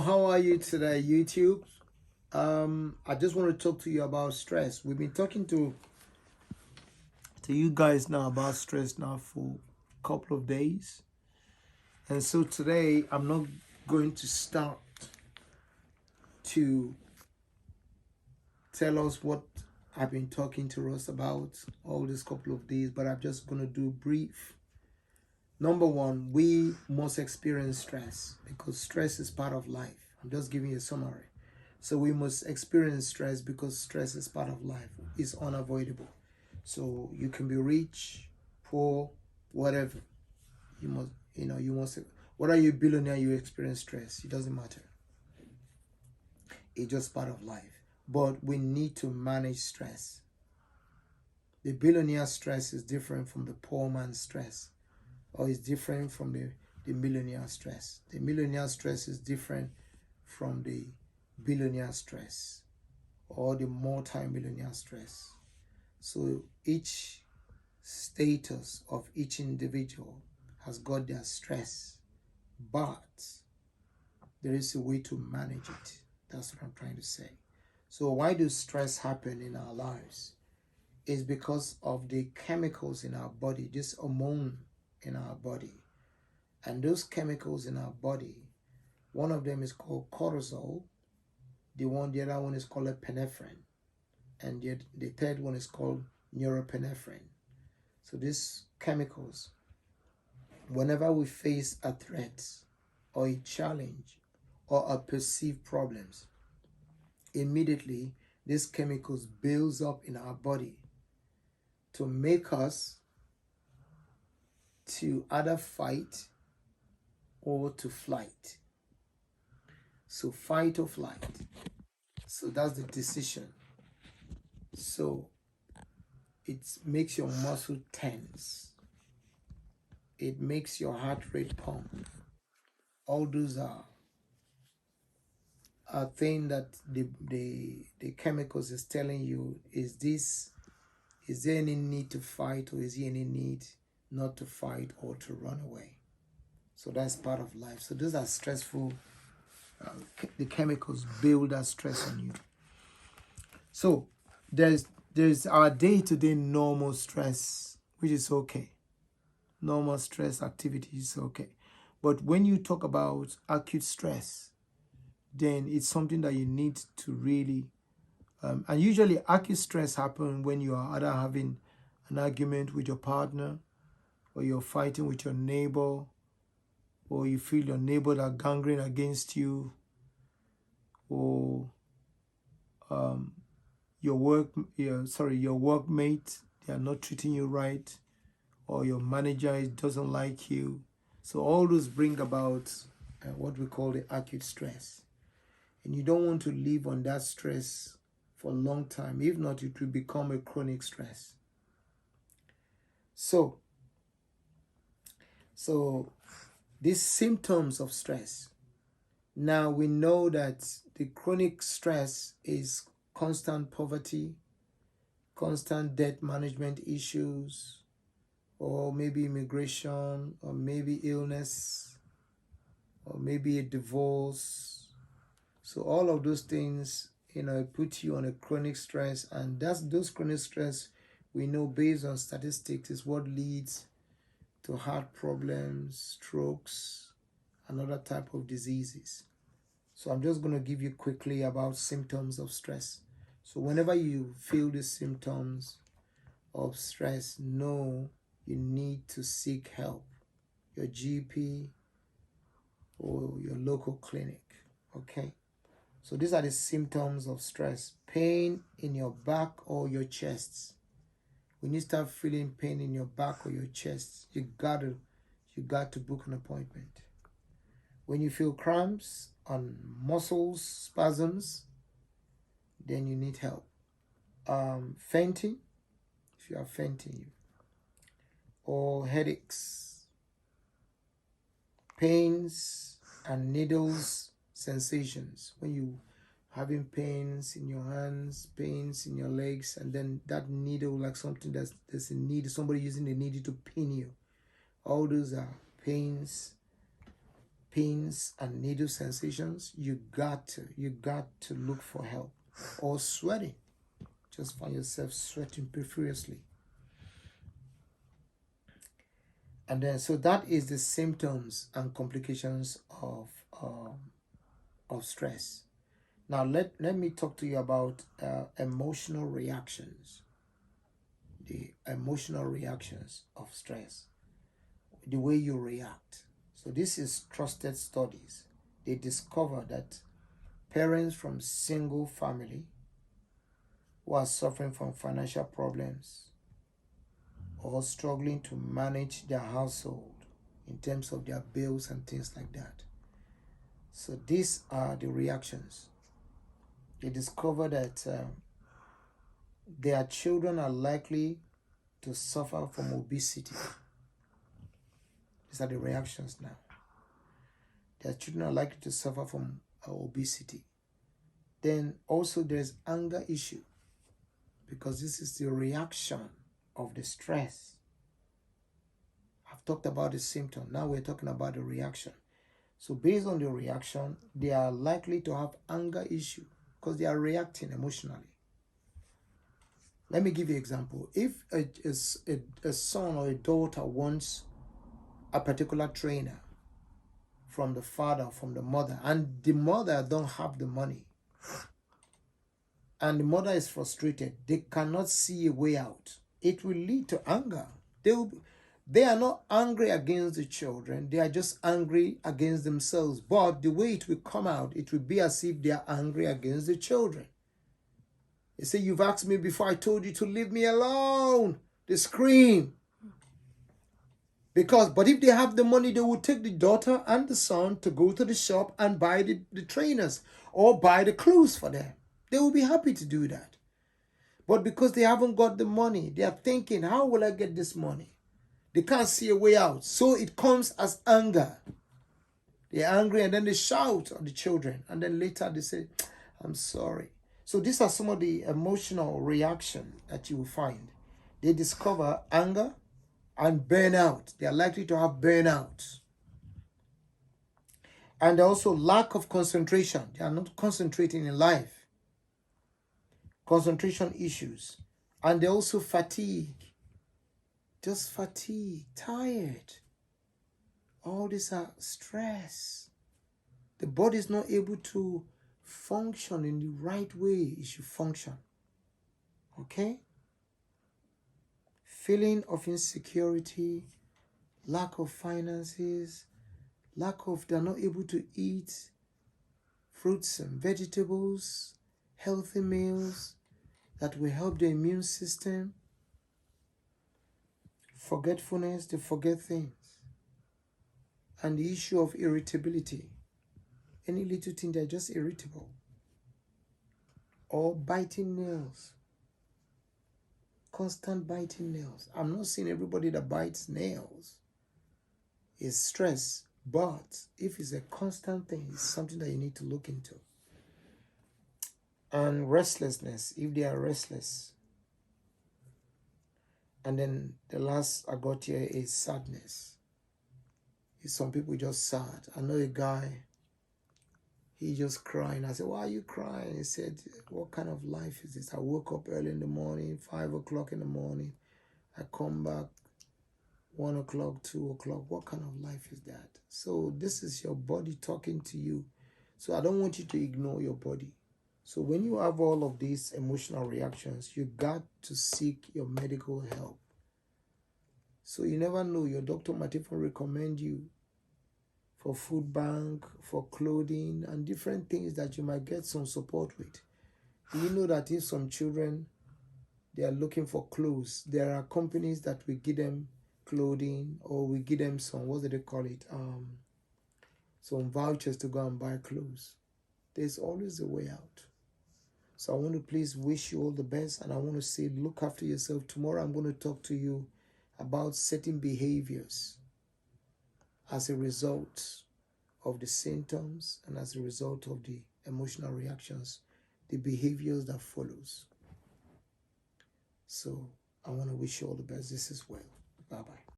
How are you today, YouTube? I just want to talk to you about stress. We've been talking to you guys now about stress now for a couple of days. And so today I'm not going to start to tell us what I've been talking to us about all this couple of days, but I'm just going to do brief. Number one, we must experience stress because stress is part of life. I'm just giving you a summary. So we must experience stress because stress is part of life. It's unavoidable. So you can be rich, poor, whatever. You must, you must. What are you billionaire? You experience stress. It doesn't matter. It's just part of life. But we need to manage stress. The billionaire stress is different from the poor man's stress, or is different from the millionaire stress. The millionaire stress is different from the billionaire stress or the multi-millionaire stress. So each status of each individual has got their stress, but there is a way to manage it. That's what I'm trying to say. So why does stress happen in our lives? It's because of the chemicals in our body, this hormone in our body. And those chemicals in our body, one of them is called cortisol, the other one is called epinephrine, and the third one is called norepinephrine. So these chemicals, whenever we face a threat or a challenge or a perceived problems, immediately these chemicals builds up in our body to make us to either fight or to flight. So fight or flight. So that's the decision. So it makes your muscle tense. It makes your heart rate pump. All those are a thing that the chemicals is telling you. Is there any need to fight, or is there any need not to fight or to run away? So that's part of life. So those are stressful. The chemicals build that stress on you. So there's our day-to-day normal stress, which is okay. Normal stress activity is okay. But when you talk about acute stress, then it's something that you need to really and usually acute stress happens when you are either having an argument with your partner, or you're fighting with your neighbor, or you feel your neighbor are gangling against you, or your workmate, they are not treating you right, or your manager doesn't like you. So all those bring about what we call the acute stress. And you don't want to live on that stress for a long time. If not, it will become a chronic stress. So these symptoms of stress. Now we know that the chronic stress is constant poverty, constant debt management issues, or maybe immigration, or maybe illness, or maybe a divorce. So all of those things, put you on a chronic stress, and those chronic stress we know based on statistics is what leads to heart problems, strokes, and other type of diseases. So I'm just going to give you quickly about symptoms of stress. So whenever you feel the symptoms of stress, know you need to seek help, your GP or your local clinic. Okay? So these are the symptoms of stress. Pain in your back or your chest. When you start feeling pain in your back or your chest, you got to book an appointment. When you feel cramps on muscles, spasms, then you need help. Fainting, if you are fainting, or headaches, pains and needles sensations. When you having pains in your hands, pains in your legs, and then that needle, like something there's a needle, somebody using the needle to pin you. All those are pains pains and needle sensations, you got to look for help. Or sweating, just find yourself sweating profusely. And then, so that is the symptoms and complications of stress. Now, let me talk to you about emotional reactions, the emotional reactions of stress, the way you react. So this is trusted studies. They discover that parents from single family who are suffering from financial problems or struggling to manage their household in terms of their bills and things like that. So these are the reactions. They discover that their children are likely to suffer from obesity. These are the reactions now. Their children are likely to suffer from obesity. Then also there's anger issue, because this is the reaction of the stress. I've talked about the symptom. Now we're talking about the reaction. So based on the reaction, they are likely to have anger issue because they are reacting emotionally. Let me give you an example. If a son or a daughter wants a particular trainer from the father, from the mother, and the mother don't have the money, and the mother is frustrated, they cannot see a way out, it will lead to anger. They are not angry against the children, they are just angry against themselves. But the way it will come out, it will be as if they are angry against the children. They say, you've asked me before, I told you to leave me alone. They scream. But if they have the money, they will take the daughter and the son to go to the shop and buy the trainers or buy the clothes for them. They will be happy to do that. But because they haven't got the money, they are thinking, how will I get this money? They can't see a way out. So it comes as anger. They're angry and then they shout at the children. And then later they say, I'm sorry. So these are some of the emotional reaction that you will find. They discover anger and burnout. They are likely to have burnout. And also lack of concentration. They are not concentrating in life. Concentration issues. And they also fatigue. Just fatigue, tired. All these are stress. The body is not able to function in the right way it should function. Okay? Feeling of insecurity, lack of finances, they're not able to eat fruits and vegetables, healthy meals that will help the immune system. Forgetfulness, they forget things. And the issue of irritability. Any little thing, they're just irritable. Or biting nails. Constant biting nails. I'm not saying everybody that bites nails is stress, but if it's a constant thing, it's something that you need to look into. And restlessness, if they are restless. And then the last I got here is sadness. Some people just sad. I know a guy, he just crying. I said, why are you crying? He said, what kind of life is this? I woke up early in the morning, 5 o'clock in the morning. I come back 1 o'clock, 2 o'clock. What kind of life is that? So this is your body talking to you. So I don't want you to ignore your body. So when you have all of these emotional reactions, you got to seek your medical help. So you never know, your doctor might even recommend you for food bank, for clothing, and different things that you might get some support with. Do you know that if some children, they are looking for clothes, there are companies that will give them clothing, or we give them some, what do they call it? Some vouchers to go and buy clothes. There's always a way out. So I want to please wish you all the best, and I want to say, look after yourself. Tomorrow I'm going to talk to you about certain behaviors as a result of the symptoms and as a result of the emotional reactions, the behaviors that follows. So I want to wish you all the best. This is well. Bye-bye.